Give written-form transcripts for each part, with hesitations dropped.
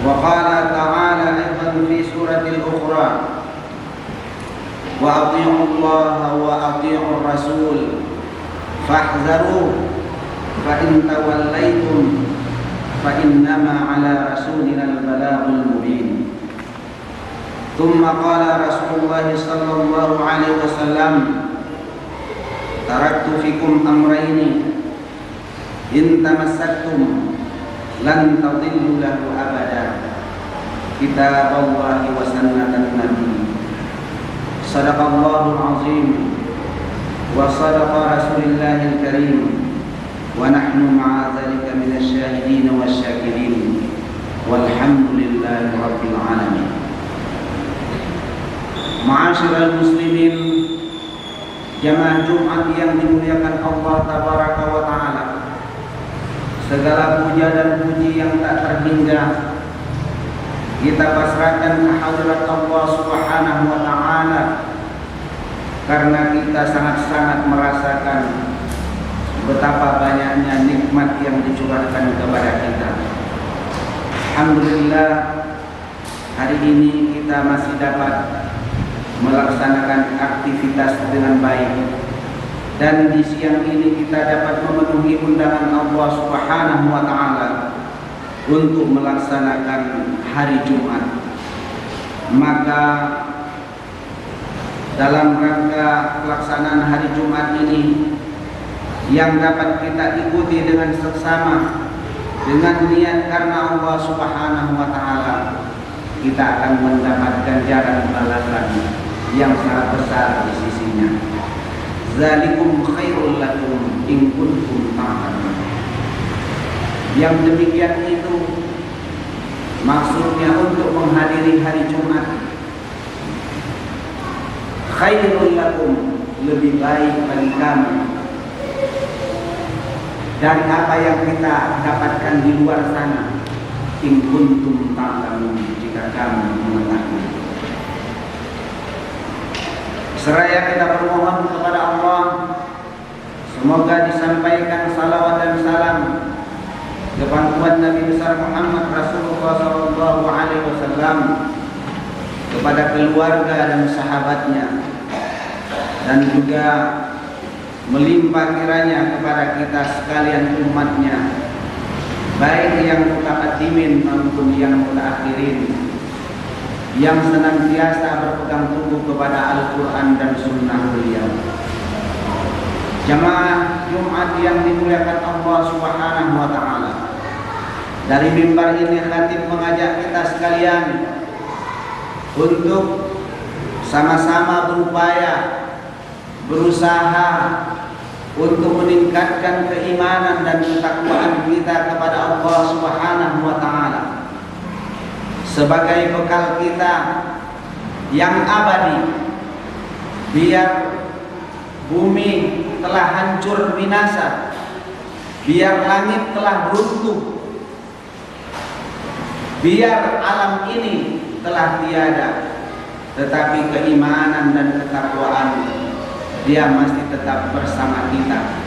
وقال تعالى أيضا في سورة الأخرى وأطيعوا الله وأطيعوا الرسول فاحذروا فإن توليتم فإنما على رسولنا البلاغ المبين. ثم قال رسول الله صلى الله عليه وسلم تركت فيكم أمرين إن تمسكتم لن تضلوا له أبدا كتاب الله وسنة النبي. صدق الله العظيم وصدق رسول الله الكريم ونحن مع ذلك من الشاهدين والشاكرين والحمد لله رب العالمين. Ma'asyiral muslimin, jamaah Jumat yang dimuliakan Allah tabaraka wa taala, segala puja dan puji yang tak terhingga kita pasrahkan ke hadirat Allah Subhanahu wa taala, karena kita sangat-sangat merasakan betapa banyaknya nikmat yang dicurahkan kepada kita. Alhamdulillah, hari ini kita masih dapat melaksanakan aktivitas dengan baik, dan di siang ini kita dapat memenuhi undangan Allah Subhanahu wa taala untuk melaksanakan hari Jumat. Maka dalam rangka pelaksanaan hari Jumat ini yang dapat kita ikuti dengan seksama dengan niat karena Allah Subhanahu wa taala, kita akan mendapat ganjaran balasan yang sangat besar di sisinya. Zalikum khairul lakum in kuntum ta'lamun. Yang demikian itu maksudnya untuk menghadiri hari Jumat. Khairul lakum, lebih baik bagi kamu dari apa yang kita dapatkan di luar sana. In kuntum ta'lamun, jika kamu mengetahui. Seraya kita bermohon kepada Allah, semoga disampaikan salawat dan salam kepada Nabi besar Muhammad Rasulullah SAW, kepada keluarga dan sahabatnya, dan juga melimpah kiranya kepada kita sekalian umatnya, baik yang mutaqaddimin maupun yang mutaakhirin, yang senantiasa berpegang teguh kepada Al-Quran dan Sunnah beliau. Jamaah Jumat yang dimuliakan Allah Subhanahu wa taala, dari mimbar ini khatib mengajak kita sekalian untuk sama-sama berupaya, berusaha untuk meningkatkan keimanan dan ketakwaan kita kepada Allah Subhanahu wa taala sebagai bekal kita yang abadi, biar bumi telah hancur binasa, biar langit telah runtuh, biar alam ini telah tiada, tetapi keimanan dan ketakwaan dia masih tetap bersama kita.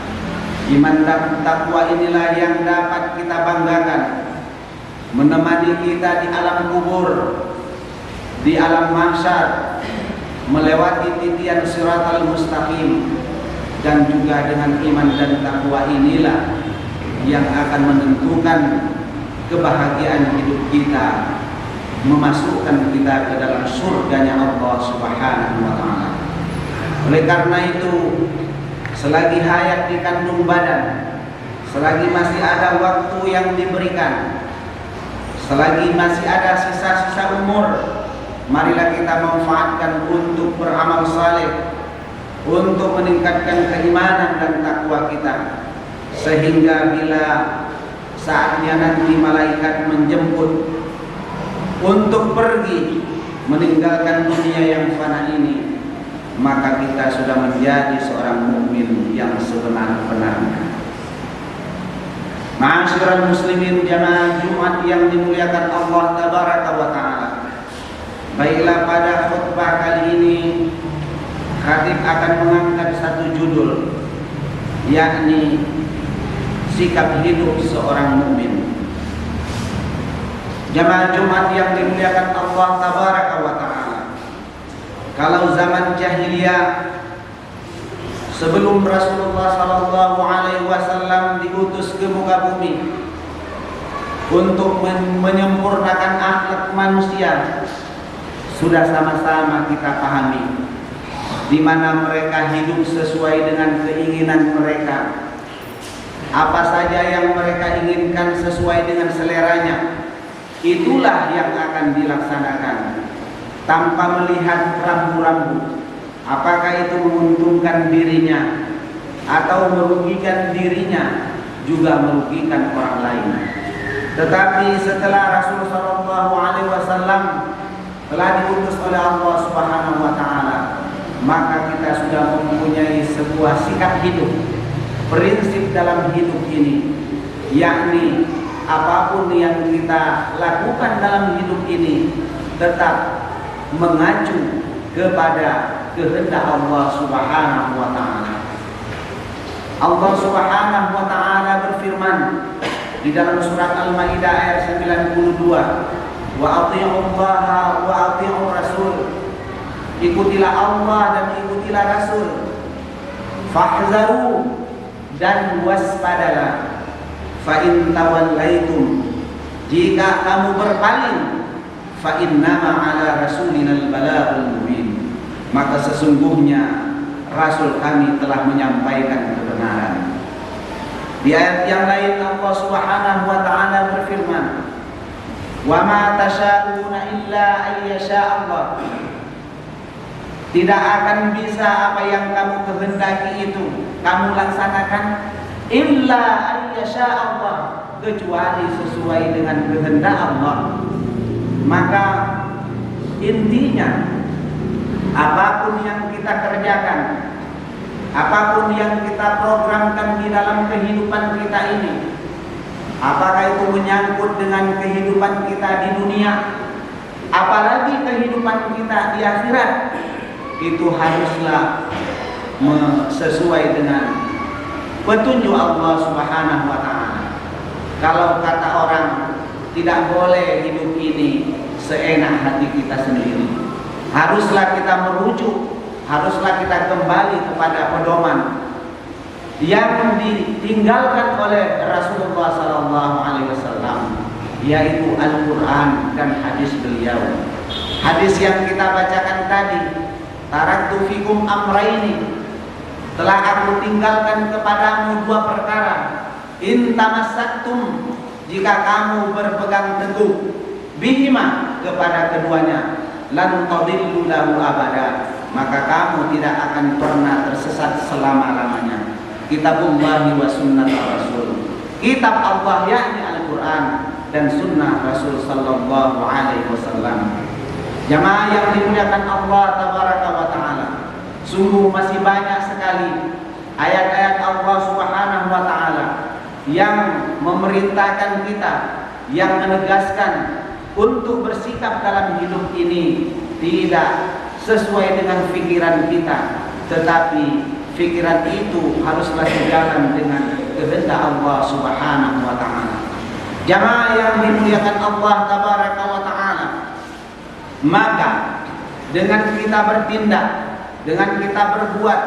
Iman dan takwa inilah yang dapat kita banggakan, menemani kita di alam kubur, di alam mahsyar, melewati titian siratal mustaqim, dan juga dengan iman dan takwa inilah yang akan menentukan kebahagiaan hidup kita, memasukkan kita ke dalam surganya Allah Subhanahu wa taala. Oleh karena itu, selagi hayat di kandung badan, selagi masih ada waktu yang diberikan, selagi masih ada sisa-sisa umur, marilah kita manfaatkan untuk beramal saleh, untuk meningkatkan keimanan dan takwa kita, sehingga bila saatnya nanti malaikat menjemput untuk pergi meninggalkan dunia yang fana ini, maka kita sudah menjadi seorang mukmin yang sebenar-benarnya. Ma'asyiral muslimin, jamaah Jumat yang dimuliakan Allah tabaraka wa taala, baiklah pada khutbah kali ini khatib akan mengangkat satu judul, yakni sikap hidup seorang mukmin. Jamaah Jumat yang dimuliakan Allah Tabaraka wa Ta'ala, kalau zaman jahiliyah sebelum Rasulullah sallallahu alaihi wasallam diutus ke muka bumi untuk menyempurnakan akhlak manusia, sudah sama-sama kita pahami di mana mereka hidup sesuai dengan keinginan mereka. Apa saja yang mereka inginkan sesuai dengan seleranya, itulah yang akan dilaksanakan tanpa melihat rambu-rambu. Apakah itu menguntungkan dirinya atau merugikan dirinya, juga merugikan orang lain. Tetapi setelah Rasulullah SAW telah diutus oleh Allah Subhanahu wa Ta'ala, maka kita sudah mempunyai sebuah sikap hidup, prinsip dalam hidup ini, yakni apapun yang kita lakukan dalam hidup ini tetap mengacu kepada kehendak Allah Subhanahu wa Ta'ala. Allah Subhanahu wa Ta'ala berfirman di dalam surat Al-Maidah ayat 92, wa athi'ullaha wa athi'ur rasul, ikutilah Allah dan ikutilah Rasul, fahzaru, dan waspadalah, fa in tawallaitum, jika kamu berpaling, fa innama ala rasulinal balaghul mubin, maka sesungguhnya Rasul kami telah menyampaikan kebenaran. Di ayat yang lain Allah Subhanahu wa Ta'ala berfirman, wa ma tasyauna illa ayyasha Allah, tidak akan bisa apa yang kamu kehendaki itu kamu laksanakan illa ayyasha Allah, kecuali sesuai dengan kehendak Allah. Maka intinya apapun yang kita kerjakan, apapun yang kita programkan di dalam kehidupan kita ini, apakah itu menyangkut dengan kehidupan kita di dunia, apalagi kehidupan kita di akhirat, itu haruslah sesuai dengan petunjuk Allah Subhanahu wa Ta'ala. Kalau kata orang, tidak boleh hidup ini seenak hati kita sendiri. Haruslah kita merujuk, haruslah kita kembali kepada pedoman yang ditinggalkan oleh Rasulullah SAW, yaitu Al-Quran dan hadis beliau. Hadis yang kita bacakan tadi, taraktu fikum amraini, telah aku tinggalkan kepadamu dua perkara, in tamassaktum, jika kamu berpegang teguh, bihima, kepada keduanya, lan tadillu lahu abada, maka kamu tidak akan pernah tersesat selama-lamanya. Kitabullah wa sunnah Rasul, kitab Allah yakni Al-Quran dan sunnah Rasul sallallahu alaihi wasallam. Jamaah yang dimuliakan Allah Tabaraka wa Ta'ala, sungguh masih banyak sekali ayat-ayat Allah Subhanahu wa Ta'ala yang memerintahkan kita, yang menegaskan untuk bersikap dalam hidup ini tidak sesuai dengan pikiran kita, tetapi pikiran itu haruslah sejalan dengan kehendak Allah Subhanahu wa Ta'ala. Jamaah yang dimuliakan Allah Tabaraka wa Ta'ala, maka dengan kita bertindak, dengan kita berbuat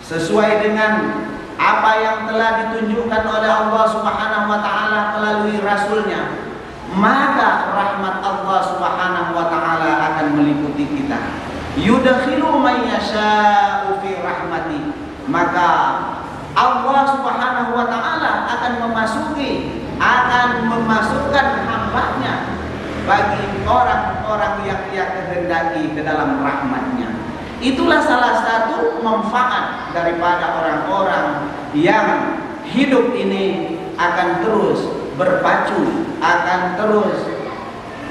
sesuai dengan apa yang telah ditunjukkan oleh Allah Subhanahu wa Ta'ala melalui Rasulnya, maka rahmat Allah Subhanahu wa Ta'ala akan meliputi kita. Yudkhilu man yasha'u fi rahmati, maka Allah Subhanahu wa Ta'ala akan memasukkan hamba-Nya bagi orang-orang yang Ia kehendaki ke dalam rahmat-Nya. Itulah salah satu manfaat daripada orang-orang yang hidup ini akan terus berpacu, akan terus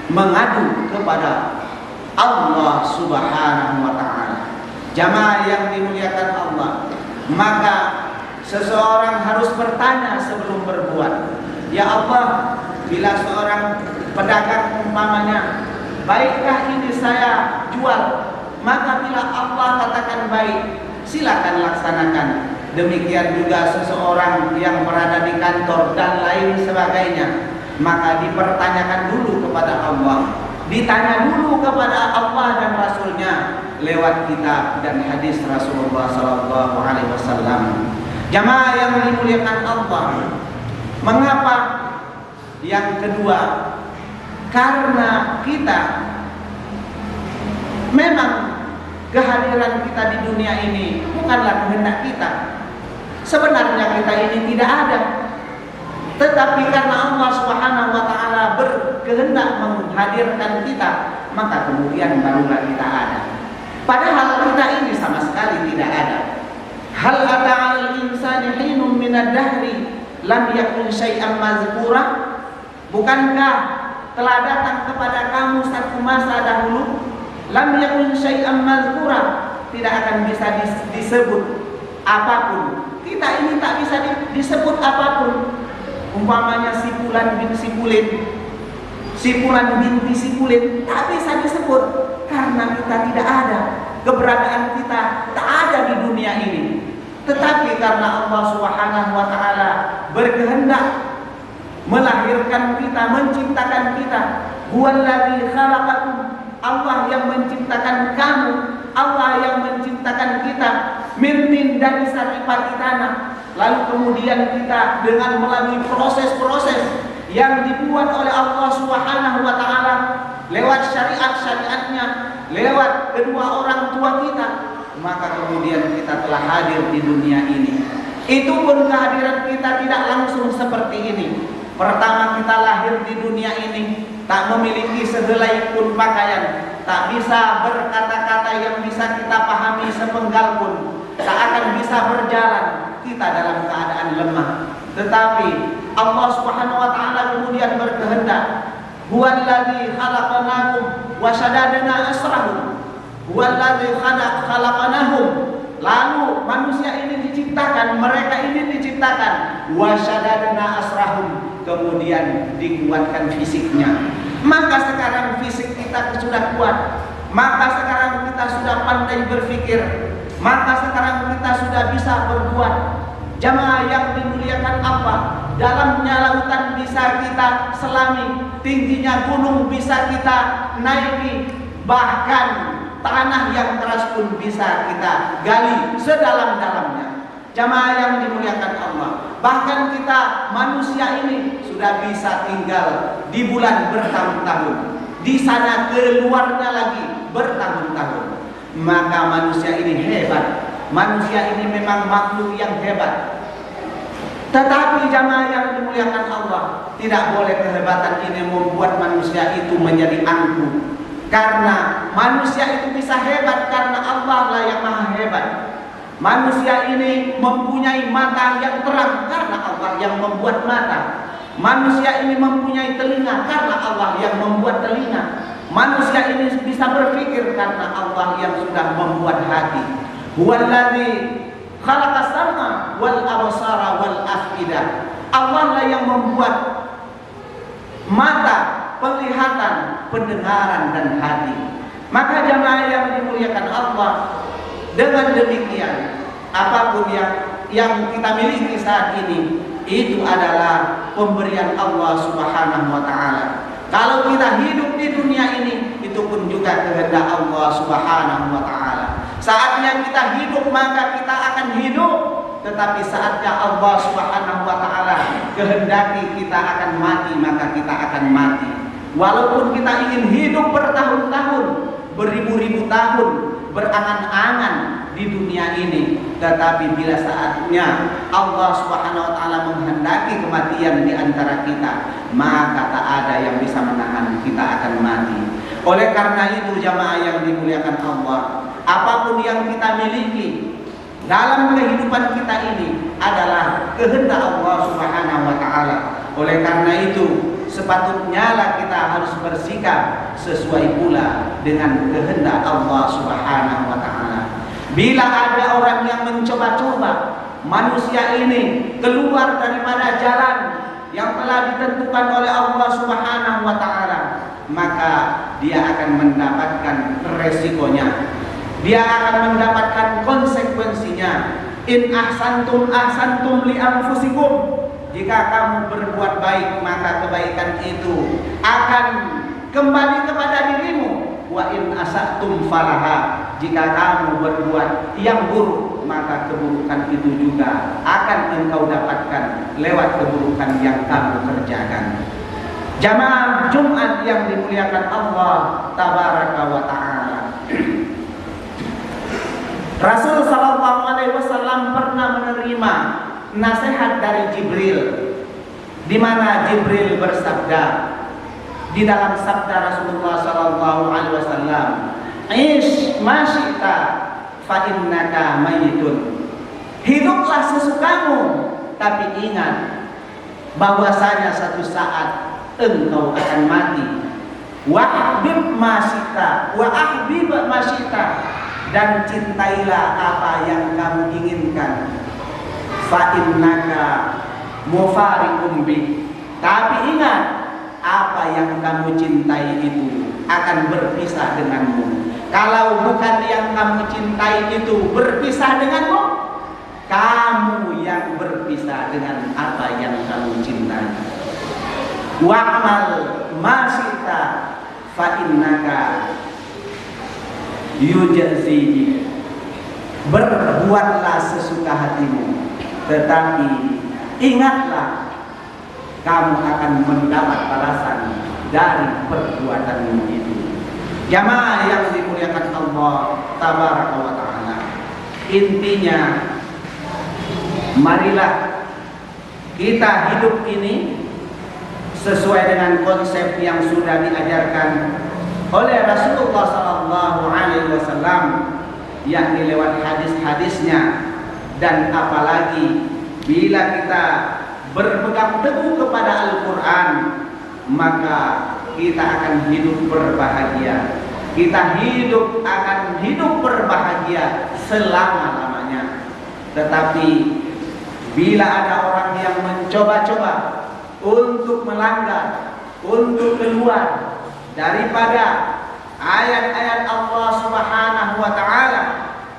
mengadu kepada Allah Subhanahu wa Ta'ala. Jamaah yang dimuliakan Allah, maka seseorang harus bertanya sebelum berbuat. Ya Allah, bila seorang pedagang umpamanya, baikkah ini saya jual? Maka bila Allah katakan baik, silakan laksanakan. Demikian juga seseorang yang berada di kantor dan lain sebagainya. maka dipertanyakan dulu kepada Allah, ditanya dulu kepada Allah dan Rasulnya lewat kitab dan hadis Rasulullah Sallallahu Alaihi Wasallam. Jamaah yang dimuliakan Allah, mengapa? Yang kedua, karena kita memang kehadiran kita di dunia ini bukanlah kehendak kita. Sebenarnya kita ini tidak ada, tetapi karena Allah Subhanahu wa taala berkehendak menghadirkan kita, maka kemudian barulah kita ada. Padahal kita ini sama sekali tidak ada. Hal ata'al insani hinum minad dahri lam yakun syai'an mazkura. Bukankah telah datang kepada kamu satu masa dahulu, lam yakun syai'an mazkura, tidak akan bisa disebut apapun. Kita ini tak bisa disebut apapun. Umpamanya si fulan bin si pulin, si fulan binti si pulin, tak bisa disebut karena kita tidak ada. Keberadaan kita tak ada di dunia ini. Tetapi karena Allah Subhanahu wa taala berkehendak melahirkan kita, menciptakan kita, huwallazi khalaqakum, Allah yang menciptakan kamu, Allah yang menciptakan kita, min dari saripati tanah. Lalu kemudian kita dengan melalui proses-proses yang dibuat oleh Allah Subhanahu wa taala lewat syariat-syariatnya, lewat kedua orang tua kita, maka kemudian kita telah hadir di dunia ini. Itu pun kehadiran kita tidak langsung seperti ini. Pertama kita lahir di dunia ini tak memiliki sehelai pun pakaian, tak bisa berkata-kata yang bisa kita pahami sepenggal pun, tak akan bisa berjalan, kita dalam keadaan lemah. Tetapi Allah Subhanahu wa taala kemudian berkehendak, huwallazi khalaqnakum wa shaddadna asrahum, huwallazi khalaqnahum. Lalu manusia ini diciptakan, mereka ini diciptakan, wa shaddadna asrahum, kemudian dikuatkan fisiknya. Maka sekarang fisik kita sudah kuat, maka sekarang kita sudah pandai berpikir, maka sekarang kita sudah bisa berbuat. Jamaah yang dimuliakan Allah, dalamnya lautan bisa kita selami, tingginya gunung bisa kita naiki, bahkan tanah yang keras pun bisa kita gali sedalam-dalamnya. Jamaah yang dimuliakan Allah, bahkan kita manusia ini sudah bisa tinggal di bulan bertahun-tahun, di sana keluarnya lagi bertahun-tahun. Maka manusia ini hebat, manusia ini memang makhluk yang hebat. Tetapi jamaah yang dimuliakan Allah, tidak boleh kehebatan ini membuat manusia itu menjadi angkuh. Karena manusia itu bisa hebat karena Allah lah yang maha hebat. Manusia ini mempunyai mata yang terang karena Allah yang membuat mata. Manusia ini mempunyai telinga karena Allah yang membuat telinga. Manusia ini bisa berpikir karena Allah yang sudah membuat hati. Huwallazi khalaqas sama wal absara wal afidah. Allah lah yang membuat mata, penglihatan, pendengaran dan hati. Maka jamaah yang dimuliakan Allah, dengan demikian apapun yang kita miliki saat ini itu adalah pemberian Allah Subhanahu wa taala. Kalau kita hidup di dunia ini, itu pun juga kehendak Allah Subhanahu wa taala. Saatnya kita hidup maka kita akan hidup, tetapi saatnya Allah Subhanahu wa taala kehendaki kita akan mati, maka kita akan mati. Walaupun kita ingin hidup bertahun-tahun, beribu-ribu tahun, berangan-angan di dunia ini, tetapi bila saatnya Allah Subhanahu wa taala menghendaki kematian di antara kita, maka tak ada yang bisa menahan kita akan mati. Oleh karena itu jamaah yang dimuliakan Allah, apapun yang kita miliki dalam kehidupan kita ini adalah kehendak Allah Subhanahu wa taala. Oleh karena itu sepatutnya lah kita harus bersikap sesuai pula dengan kehendak Allah Subhanahu wa taala. Bila ada orang yang mencoba-coba manusia ini keluar daripada jalan yang telah ditentukan oleh Allah Subhanahu wa taala, maka dia akan mendapatkan resikonya. Dia akan mendapatkan konsekuensinya. In ahsantum ahsantum li anfusikum. Jika kamu berbuat baik, maka maka kebaikan itu akan kembali kepada dirimu. Wa in asatum falaha, jika kamu berbuat yang buruk maka keburukan itu juga akan engkau dapatkan lewat keburukan yang kamu kerjakan. Jamaah Jumat yang dimuliakan Allah tabaraka wa taala. Rasul sallallahu alaihi wasallam pernah menerima nasihat dari Jibril, di mana Jibril bersabda di dalam sabda Rasulullah sallallahu alaihi wasallam, "Ish ma syi'ta fa innaka mayyitun." Hiduplah sesukamu, tapi ingat bahwasanya satu saat engkau akan mati. Wa ahbib ma syi'ta wa ahbib ma syi'ta, dan cintailah apa yang kamu inginkan. Fa innaka mufariqun bi, tapi ingat apa yang kamu cintai itu akan berpisah denganmu. Kalau bukan yang kamu cintai itu berpisah denganmu, kamu yang berpisah dengan apa yang kamu cintai. Wa'mal ma syi'ta fa innaka yujzihi, berbuatlah sesuka hatimu, tetapi ingatlah kamu akan mendapat balasan dari perbuatanmu itu. Jamaah yang dimuliakan Allah tabaraka wa taala, intinya marilah kita hidup ini sesuai dengan konsep yang sudah diajarkan oleh Rasulullah sallallahu alaihi wasallam, yakni lewat hadis-hadisnya. Dan apalagi bila kita berpegang teguh kepada Al-Quran, maka kita akan hidup berbahagia. Kita akan hidup berbahagia selama-lamanya. Tetapi bila ada orang yang mencoba-coba untuk melanggar, untuk keluar daripada ayat-ayat Allah Subhanahu wa taala,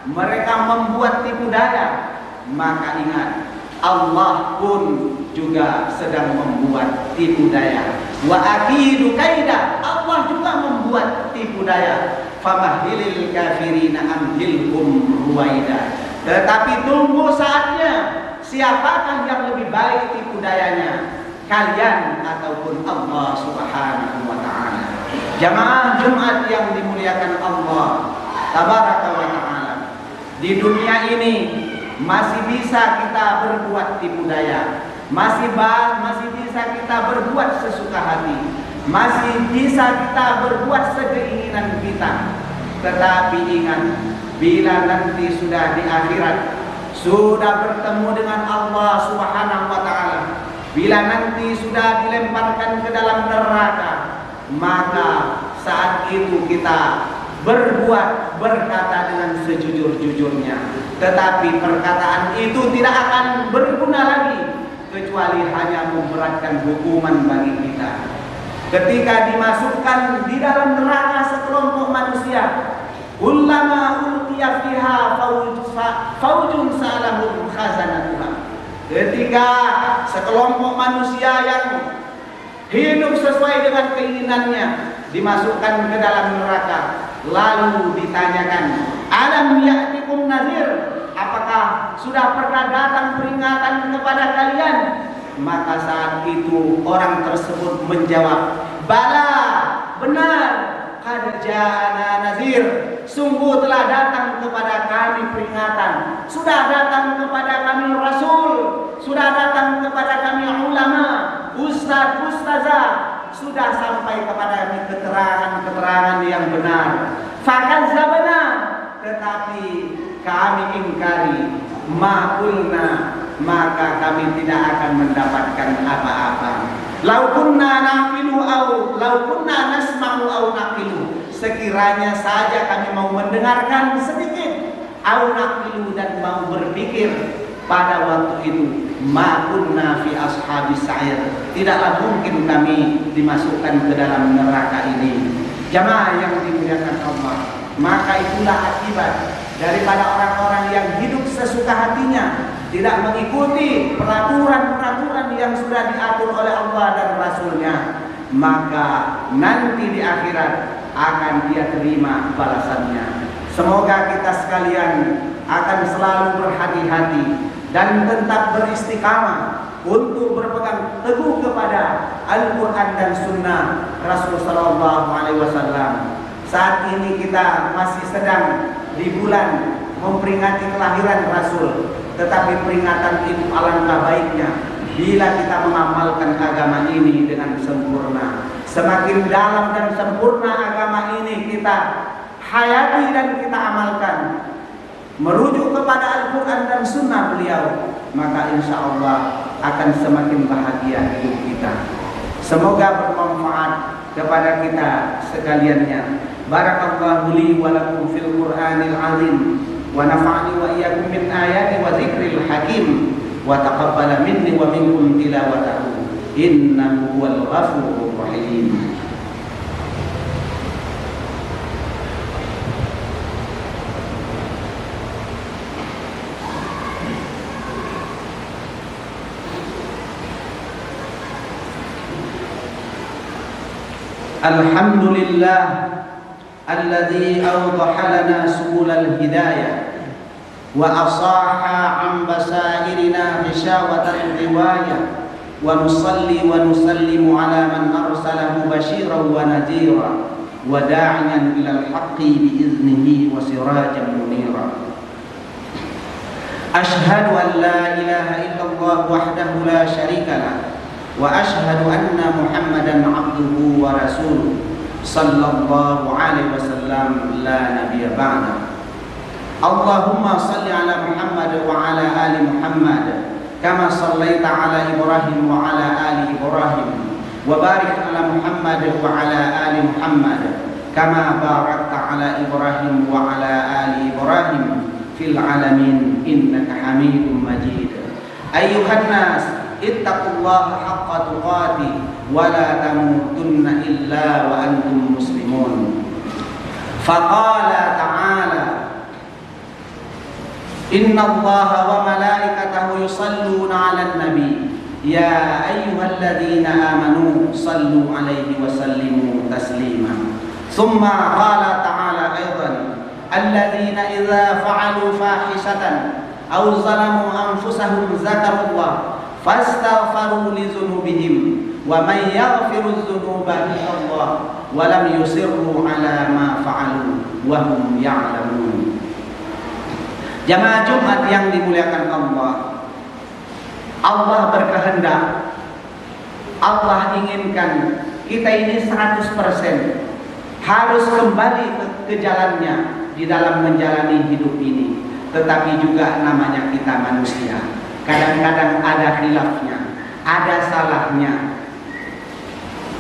mereka membuat tipu daya, maka ingat Allah pun juga sedang membuat tipu daya. Wa akidu kaida, Allah juga membuat tipu daya. Famahilil kafirina amhilhum ruwaida. Tetapi tunggu saatnya, siapakah yang lebih baik tipu dayanya, kalian ataupun Allah Subhanahu wa taala. Jamaah Jumat yang dimuliakan Allah tabaraka wa taala, di dunia ini masih bisa kita berbuat tipu daya, masih bisa kita berbuat sesuka hati, masih bisa kita berbuat sekeinginan kita. Tetapi ingat, bila nanti sudah di akhirat, sudah bertemu dengan Allah Subhanahu wa taala, bila nanti sudah dilemparkan ke dalam neraka, maka saat itu kita berkata dengan sejujur-jujurnya, tetapi perkataan itu tidak akan berguna lagi kecuali hanya memberatkan hukuman bagi kita. Ketika dimasukkan di dalam neraka sekelompok manusia, ulama ulqiya fiha faujun sa'alahum khazanatuha, ketika sekelompok manusia yang hidup sesuai dengan keinginannya dimasukkan ke dalam neraka, lalu ditanyakan, alam ya'tikum nadhir, apakah sudah pernah datang peringatan kepada kalian? Maka saat itu orang tersebut menjawab, bala, benar, qad ja'ana nadhir, sungguh telah datang kepada kami peringatan, sudah datang kepada kami rasul, sudah datang kepada kami ulama, ustazah, sudah sampai kepada kami keterangan-keterangan yang benar. Fakadzabna, tetapi kami ingkari, maqulna, maka kami tidak akan mendapatkan apa-apa. Lau kunna nasma'u au naqilu, sekiranya saja kami mau mendengarkan sedikit, au naqilu, dan mau berpikir, pada waktu itu ma kunna fi ashabis sa'ir, tidaklah mungkin kami dimasukkan ke dalam neraka ini. Jamaah yang dimuliakan Allah, maka itulah akibat daripada orang-orang yang hidup sesuka hatinya, tidak mengikuti peraturan-peraturan yang sudah diatur oleh Allah dan Rasulnya, maka nanti di akhirat akan dia terima balasannya. Semoga kita sekalian akan selalu berhati-hati dan tetap beristiqamah untuk berpegang teguh kepada Al-Quran dan Sunnah Rasul Sallallahu Alaihi Wasallam. Saat ini kita masih sedang di bulan memperingati kelahiran Rasul, tetapi peringatan itu alangkah baiknya bila kita mengamalkan agama ini dengan sempurna. Semakin dalam dan sempurna agama ini kita hayati dan kita amalkan, merujuk kepada Al-Quran dan Sunnah beliau, maka insya Allah akan semakin bahagia hidup kita. Semoga bermanfaat kepada kita sekaliannya. Barakallahu li wa lakum fil Qur'anil azim wa nafa'ani wa iyyakum min ayati wa dzikril hakim wa taqabbala minni wa minkum tilawatahu innahu huwal ghafurur rahim. Alhamdulillah alladzi awdaha lana subulal hidayah wa asaha an basairina ghishawatal riwayah wa nusalli wa nusallimu ala man arsalahu bashiran wa nadhira wa da'iyan ilal haqqi biiznihi wa sirajan munira. Ashhadu an la ilaha illallah wahdahu la syarika lah wa ashhadu anna Muhammadan abduhu wa rasuluh sallallahu alaihi wasallam la nabiyya ba'da. Allahumma salli ala Muhammad wa ala ali Muhammad kama sallaita ala Ibrahim wa ala ali Ibrahim wa barik ala Muhammad wa ala ali Muhammad kama barakta ala Ibrahim wa ala ali Ibrahim fil alamin innaka Hamidum Majid. Ayyuhan nas ittaqullaha haqqa tuqatih wa la tamutunna illa wa antum muslimun. Faqala ta'ala innallaha wa malaikatahu yusalluna 'alan nabi ya ayyuhalladzina amanu sallu 'alaihi wa sallimu taslima. Thumma qala ta'ala aidan alladzina idza fa'alu fahishatan aw zalamu anfusahum zakarullah fastaghfaru li dzunubihim wa may yaghfiru dzunuba illallah wa lam yusirru ala ma fa'alu wa hum ya'lamun. Jamaah Jumat yang dimuliakan Allah, Allah berkehendak, Allah inginkan kita ini 100% harus kembali ke jalannya di dalam menjalani hidup ini. Tetapi juga namanya kita manusia, kadang-kadang ada khilafnya, ada salahnya.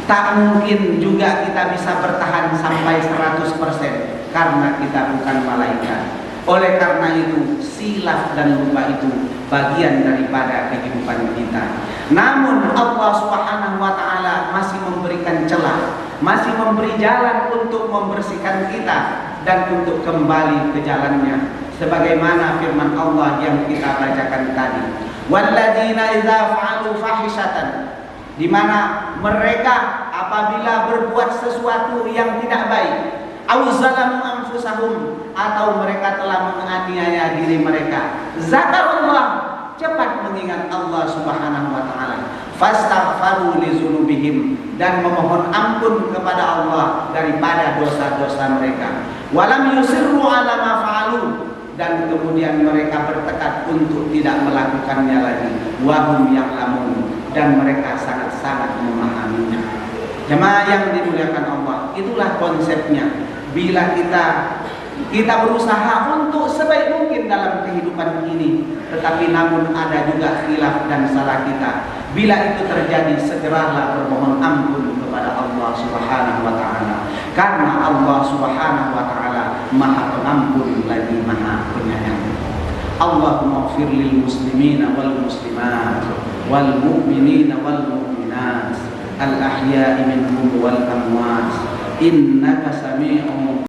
Tak mungkin juga kita bisa bertahan sampai 100% karena kita bukan malaikat. Oleh karena itu, silaf dan lupa itu bagian daripada kehidupan kita. Namun Allah Subhanahu wa taala masih memberikan celah, masih memberi jalan untuk membersihkan kita dan untuk kembali ke jalannya. Sebagaimana firman Allah yang kita bacakan tadi, walladzina idza fa'alu fahishatan, di mana mereka apabila berbuat sesuatu yang tidak baik, au zalamu anfusahum, atau mereka telah menganiaya diri mereka, zakarullah, cepat mengingat Allah Subhanahu wa taala, fastaghfaru li dzunubihim, dan memohon ampun kepada Allah daripada dosa-dosa mereka, walam yusirru ala ma fa'alu, dan kemudian mereka bertekad untuk tidak melakukannya lagi, wahum ya'lamun, dan mereka sangat-sangat memahaminya. Jemaah yang dimuliakan Allah, itulah konsepnya. Bila kita berusaha untuk sebaik mungkin dalam kehidupan ini, tetapi namun ada juga khilaf dan salah kita. Bila itu terjadi, segeralah bermohon ampun kepada Allah Subhanahu wa taala, karena Allah Subhanahu wa taala Maha Pengampun lagi Maha Penyayang. Allahumma ighfir lil muslimina wal muslimat wal mu'minina wal mu'minat al ahya'i minhum wal amwat innaka sami'un